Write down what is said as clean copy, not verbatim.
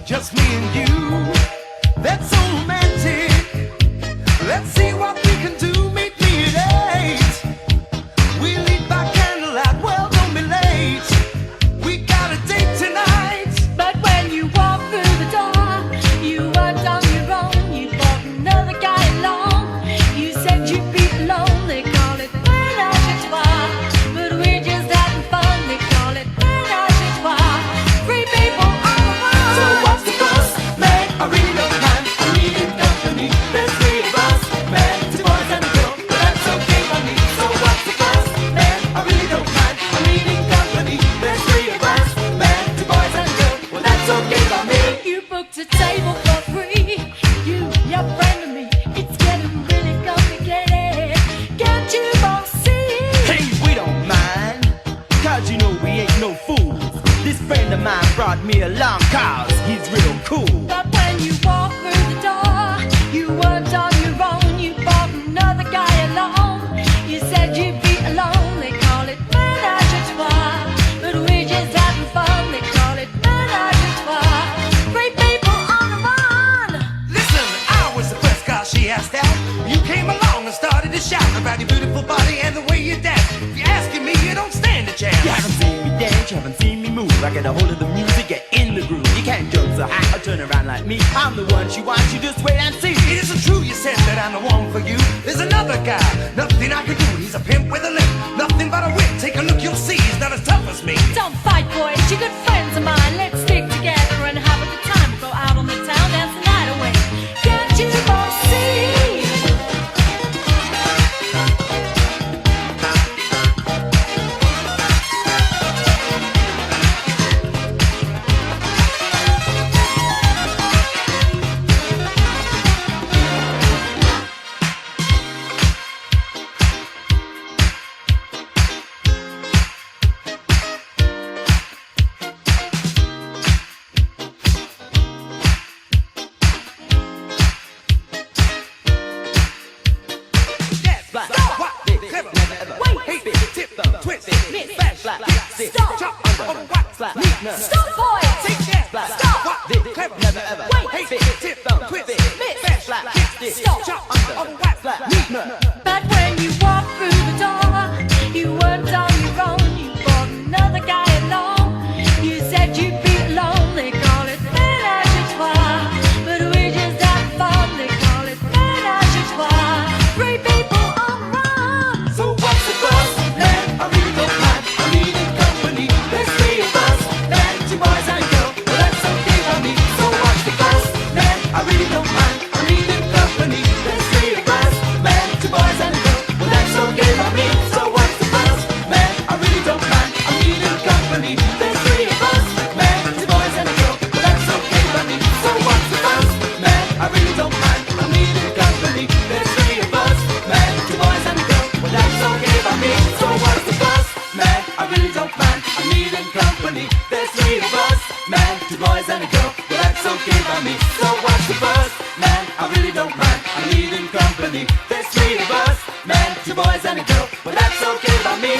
Just me and you, that's so romantic. Let's see what we can do. Meet me at 8. We'll eat by candlelight, well, don't be late. We got a date tonight. But when you walk through the door, you weren't on your own. You brought another guy along. You said you'd be alone. They call it Menage a Trois, but we're just having fun. They call it Menage a Trois. Free people all around. So what's the fuss, man? I really don't mind. I'm needing company. There's 3 of us, man. 2 boys and a girl, but that's okay by me. So what's the fuss, man? I really don't mind. I'm needing company. There's 3 of us, man. 2 boys and a girl, well that's okay by me. You booked a table for free. You, your friend and me. It's getting really complicated. Can't you all see? Hey, we don't mind, cause you know we ain't no fools. This friend of mine brought me along cause he's real cool. But when you walk through the door, you weren't on your own. You brought another guy along. You said you'd be alone. They call it Menage a Trois, but we're just having fun. They call it Menage a Trois. Great people on the run. Listen, I was the first guy she asked out. You came along and started to shout about your beautiful body and the way you dance. If you're asking me, you don't stand a chance. You haven't seen me dance, you haven't seen me move. I get a hold of the music, get in the groove. You can't jump so high or turn around like me. I'm the one she wants, you just wait and see. It isn't true you said that I'm the one for you. There's another guy, nothing I can do. He's a pimp with a limp, nothing but a whip. Take a look, you'll see he's not as tough as me. Don't fight, boys. You're good friends of mine. Let's stick together and have a good time. Go out on the town, dance the night away. Can't you all see? Stop! What? Clever, never ever. Wait, tip, twist, Miss, back, slap, sit, stop, chop, under, what? slap, Stop, boys! Take that. stop, What? Clever, never ever. Wait, tip, twist, miss, slap, sit, stop, chop, under, what? slap, But when you walk through the door, you weren't on your own. You brought another guy along. You said you'd be alone. They call it Menage a Trois, but we're just having fun. They call it Menage a Trois. Free people on the run. So what's the fuss, man? I really don't mind. I'm needing company. There's 3 of us, man. 2 boys and a girl, well that's okay by me. So what's the fuss, man? I really don't mind. I'm needing company. There's 3 of us, man. 2 boys and a girl, well that's okay by me. So what's the fuss, man? I really don't mind. I'm needing company. There's 3 of us, man. 2 boys and a girl, well that's okay by me. So what's the fuss, man? I really don't mind. I'm needing company. There's 3 of us, man. 2 boys and a girl, well that's okay by me. So what's the fuss, man? I really don't mind. I'm needing company. There's 3 of us, man. 2 boys and a girl, well that's okay by me. So what's the fuss, man? I really don't mind. I'm needing company. There's 3 of us, man. 2 boys and a girl, well that's okay by me.